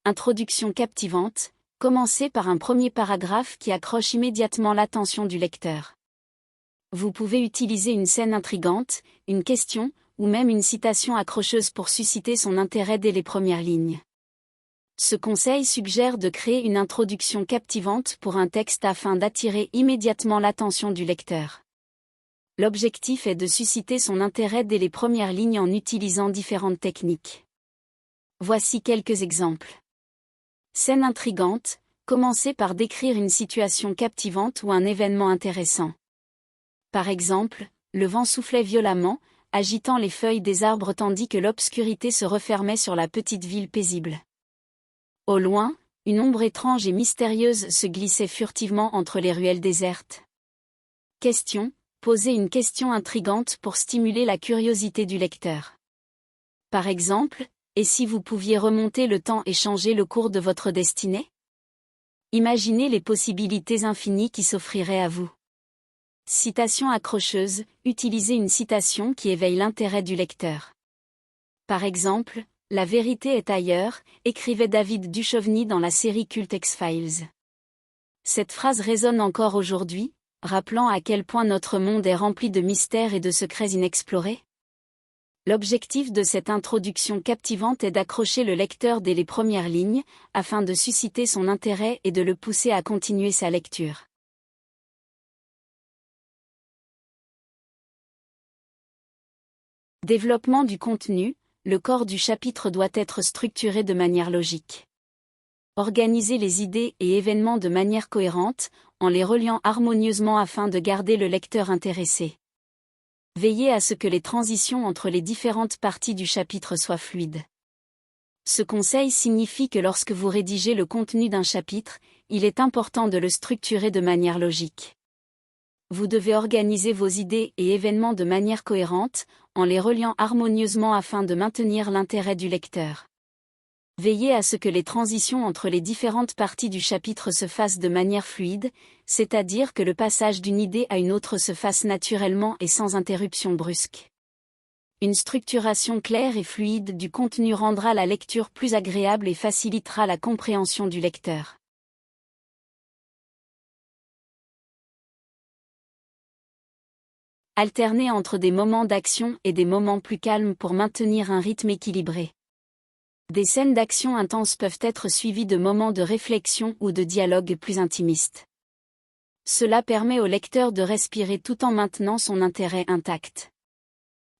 Introduction captivante, commencez par un premier paragraphe qui accroche immédiatement l'attention du lecteur. Vous pouvez utiliser une scène intrigante, une question, ou même une citation accrocheuse pour susciter son intérêt dès les premières lignes. Ce conseil suggère de créer une introduction captivante pour un texte afin d'attirer immédiatement l'attention du lecteur. L'objectif est de susciter son intérêt dès les premières lignes en utilisant différentes techniques. Voici quelques exemples. Scène intrigante, commencez par décrire une situation captivante ou un événement intéressant. Par exemple, le vent soufflait violemment, agitant les feuilles des arbres tandis que l'obscurité se refermait sur la petite ville paisible. Au loin, une ombre étrange et mystérieuse se glissait furtivement entre les ruelles désertes. Question, posez une question intrigante pour stimuler la curiosité du lecteur. Par exemple, et si vous pouviez remonter le temps et changer le cours de votre destinée? Imaginez les possibilités infinies qui s'offriraient à vous. Citation accrocheuse, utilisez une citation qui éveille l'intérêt du lecteur. Par exemple, la vérité est ailleurs, écrivait David Duchovny dans la série culte X-Files. Cette phrase résonne encore aujourd'hui, rappelant à quel point notre monde est rempli de mystères et de secrets inexplorés. L'objectif de cette introduction captivante est d'accrocher le lecteur dès les premières lignes, afin de susciter son intérêt et de le pousser à continuer sa lecture. Développement du contenu, le corps du chapitre doit être structuré de manière logique. Organisez les idées et événements de manière cohérente, en les reliant harmonieusement afin de garder le lecteur intéressé. Veillez à ce que les transitions entre les différentes parties du chapitre soient fluides. Ce conseil signifie que lorsque vous rédigez le contenu d'un chapitre, il est important de le structurer de manière logique. Vous devez organiser vos idées et événements de manière cohérente, en les reliant harmonieusement afin de maintenir l'intérêt du lecteur. Veillez à ce que les transitions entre les différentes parties du chapitre se fassent de manière fluide, c'est-à-dire que le passage d'une idée à une autre se fasse naturellement et sans interruption brusque. Une structuration claire et fluide du contenu rendra la lecture plus agréable et facilitera la compréhension du lecteur. Alternez entre des moments d'action et des moments plus calmes pour maintenir un rythme équilibré. Des scènes d'action intenses peuvent être suivies de moments de réflexion ou de dialogue plus intimistes. Cela permet au lecteur de respirer tout en maintenant son intérêt intact.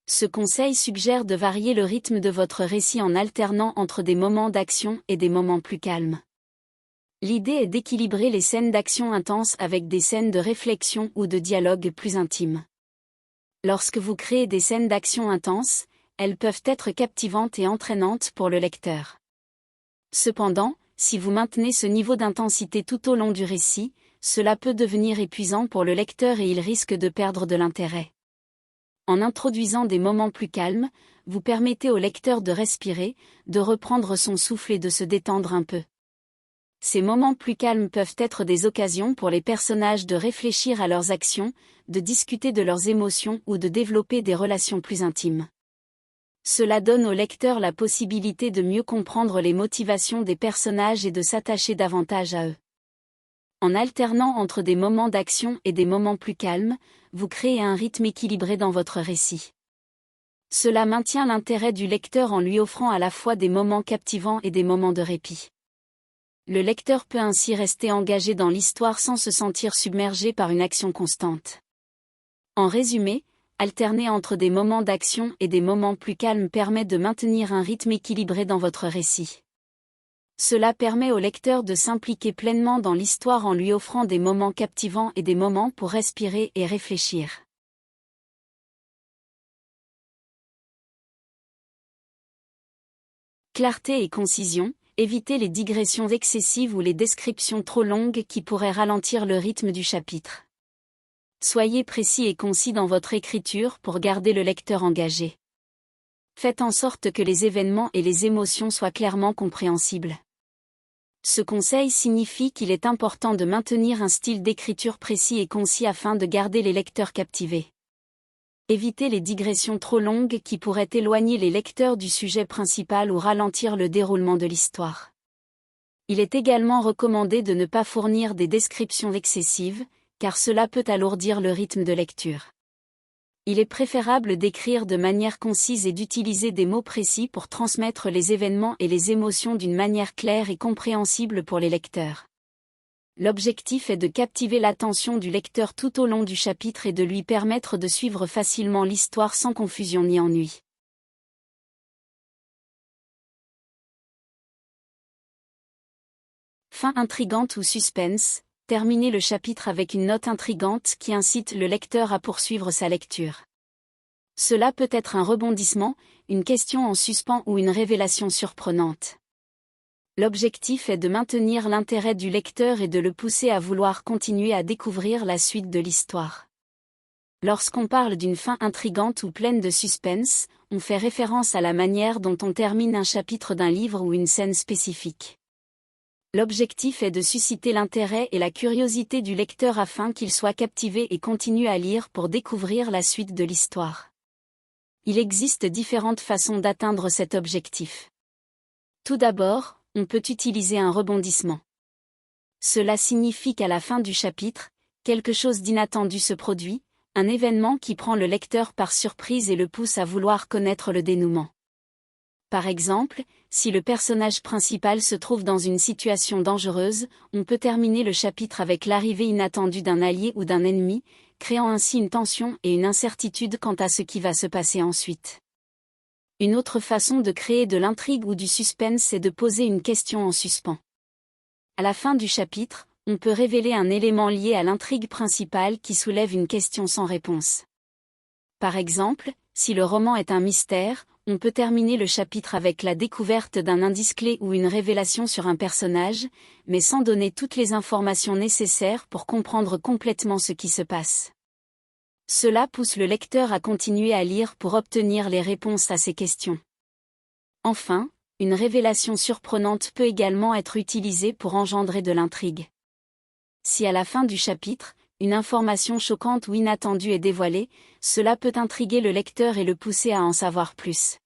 Ce conseil suggère de varier le rythme de votre récit en alternant entre des moments d'action et des moments plus calmes. L'idée est d'équilibrer les scènes d'action intenses avec des scènes de réflexion ou de dialogue plus intimes. Lorsque vous créez des scènes d'action intenses, elles peuvent être captivantes et entraînantes pour le lecteur. Cependant, si vous maintenez ce niveau d'intensité tout au long du récit, cela peut devenir épuisant pour le lecteur et il risque de perdre de l'intérêt. En introduisant des moments plus calmes, vous permettez au lecteur de respirer, de reprendre son souffle et de se détendre un peu. Ces moments plus calmes peuvent être des occasions pour les personnages de réfléchir à leurs actions, de discuter de leurs émotions ou de développer des relations plus intimes. Cela donne au lecteur la possibilité de mieux comprendre les motivations des personnages et de s'attacher davantage à eux. En alternant entre des moments d'action et des moments plus calmes, vous créez un rythme équilibré dans votre récit. Cela maintient l'intérêt du lecteur en lui offrant à la fois des moments captivants et des moments de répit. Le lecteur peut ainsi rester engagé dans l'histoire sans se sentir submergé par une action constante. En résumé, alterner entre des moments d'action et des moments plus calmes permet de maintenir un rythme équilibré dans votre récit. Cela permet au lecteur de s'impliquer pleinement dans l'histoire en lui offrant des moments captivants et des moments pour respirer et réfléchir. Clarté et concision. Évitez les digressions excessives ou les descriptions trop longues qui pourraient ralentir le rythme du chapitre. Soyez précis et concis dans votre écriture pour garder le lecteur engagé. Faites en sorte que les événements et les émotions soient clairement compréhensibles. Ce conseil signifie qu'il est important de maintenir un style d'écriture précis et concis afin de garder les lecteurs captivés. Évitez les digressions trop longues qui pourraient éloigner les lecteurs du sujet principal ou ralentir le déroulement de l'histoire. Il est également recommandé de ne pas fournir des descriptions excessives, car cela peut alourdir le rythme de lecture. Il est préférable d'écrire de manière concise et d'utiliser des mots précis pour transmettre les événements et les émotions d'une manière claire et compréhensible pour les lecteurs. L'objectif est de captiver l'attention du lecteur tout au long du chapitre et de lui permettre de suivre facilement l'histoire sans confusion ni ennui. Fin intrigante ou suspense, terminez le chapitre avec une note intrigante qui incite le lecteur à poursuivre sa lecture. Cela peut être un rebondissement, une question en suspens ou une révélation surprenante. L'objectif est de maintenir l'intérêt du lecteur et de le pousser à vouloir continuer à découvrir la suite de l'histoire. Lorsqu'on parle d'une fin intrigante ou pleine de suspense, on fait référence à la manière dont on termine un chapitre d'un livre ou une scène spécifique. L'objectif est de susciter l'intérêt et la curiosité du lecteur afin qu'il soit captivé et continue à lire pour découvrir la suite de l'histoire. Il existe différentes façons d'atteindre cet objectif. Tout d'abord, on peut utiliser un rebondissement. Cela signifie qu'à la fin du chapitre, quelque chose d'inattendu se produit, un événement qui prend le lecteur par surprise et le pousse à vouloir connaître le dénouement. Par exemple, si le personnage principal se trouve dans une situation dangereuse, on peut terminer le chapitre avec l'arrivée inattendue d'un allié ou d'un ennemi, créant ainsi une tension et une incertitude quant à ce qui va se passer ensuite. Une autre façon de créer de l'intrigue ou du suspense est de poser une question en suspens. À la fin du chapitre, on peut révéler un élément lié à l'intrigue principale qui soulève une question sans réponse. Par exemple, si le roman est un mystère, on peut terminer le chapitre avec la découverte d'un indice clé ou une révélation sur un personnage, mais sans donner toutes les informations nécessaires pour comprendre complètement ce qui se passe. Cela pousse le lecteur à continuer à lire pour obtenir les réponses à ces questions. Enfin, une révélation surprenante peut également être utilisée pour engendrer de l'intrigue. Si à la fin du chapitre, une information choquante ou inattendue est dévoilée, cela peut intriguer le lecteur et le pousser à en savoir plus.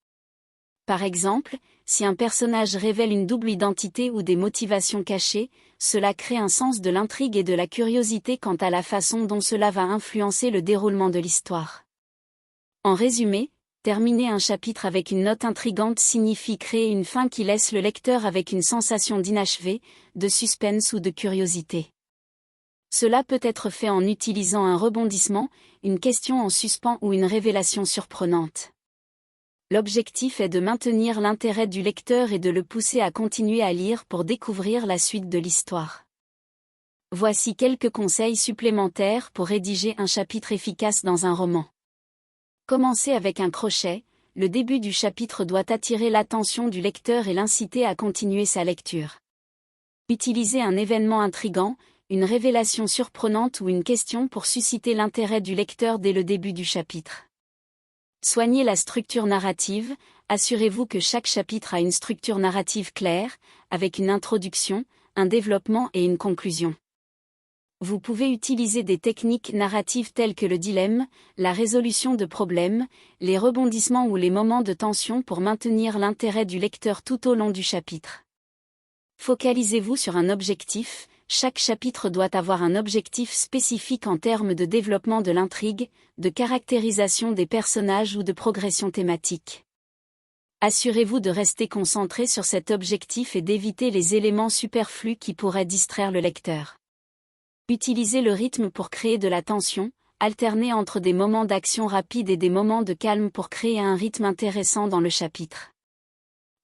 Par exemple, si un personnage révèle une double identité ou des motivations cachées, cela crée un sens de l'intrigue et de la curiosité quant à la façon dont cela va influencer le déroulement de l'histoire. En résumé, terminer un chapitre avec une note intrigante signifie créer une fin qui laisse le lecteur avec une sensation d'inachevé, de suspense ou de curiosité. Cela peut être fait en utilisant un rebondissement, une question en suspens ou une révélation surprenante. L'objectif est de maintenir l'intérêt du lecteur et de le pousser à continuer à lire pour découvrir la suite de l'histoire. Voici quelques conseils supplémentaires pour rédiger un chapitre efficace dans un roman. Commencez avec un crochet, le début du chapitre doit attirer l'attention du lecteur et l'inciter à continuer sa lecture. Utilisez un événement intrigant, une révélation surprenante ou une question pour susciter l'intérêt du lecteur dès le début du chapitre. Soignez la structure narrative, assurez-vous que chaque chapitre a une structure narrative claire, avec une introduction, un développement et une conclusion. Vous pouvez utiliser des techniques narratives telles que le dilemme, la résolution de problèmes, les rebondissements ou les moments de tension pour maintenir l'intérêt du lecteur tout au long du chapitre. Focalisez-vous sur un objectif. Chaque chapitre doit avoir un objectif spécifique en termes de développement de l'intrigue, de caractérisation des personnages ou de progression thématique. Assurez-vous de rester concentré sur cet objectif et d'éviter les éléments superflus qui pourraient distraire le lecteur. Utilisez le rythme pour créer de la tension, alternez entre des moments d'action rapide et des moments de calme pour créer un rythme intéressant dans le chapitre.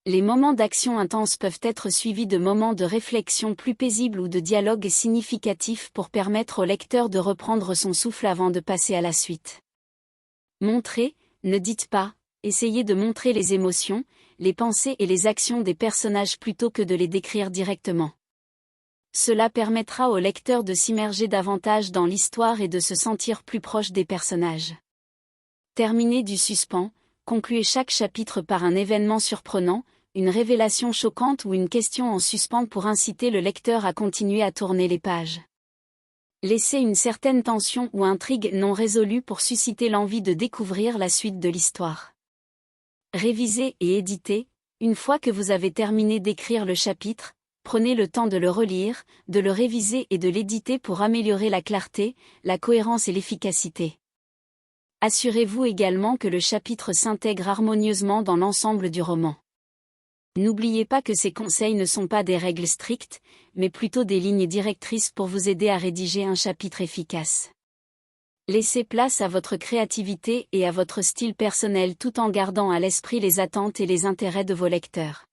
Les moments d'action intense peuvent être suivis de moments de réflexion plus paisibles ou de dialogues significatifs pour permettre au lecteur de reprendre son souffle avant de passer à la suite. Montrez, ne dites pas, essayez de montrer les émotions, les pensées et les actions des personnages plutôt que de les décrire directement. Cela permettra au lecteur de s'immerger davantage dans l'histoire et de se sentir plus proche des personnages. Terminez du suspens. Concluez chaque chapitre par un événement surprenant, une révélation choquante ou une question en suspens pour inciter le lecteur à continuer à tourner les pages. Laissez une certaine tension ou intrigue non résolue pour susciter l'envie de découvrir la suite de l'histoire. Révisez et éditez. Une fois que vous avez terminé d'écrire le chapitre, Prenez le temps de le relire, de le réviser et de l'éditer pour améliorer la clarté, la cohérence et l'efficacité. Assurez-vous également que le chapitre s'intègre harmonieusement dans l'ensemble du roman. N'oubliez pas que ces conseils ne sont pas des règles strictes, mais plutôt des lignes directrices pour vous aider à rédiger un chapitre efficace. Laissez place à votre créativité et à votre style personnel tout en gardant à l'esprit les attentes et les intérêts de vos lecteurs.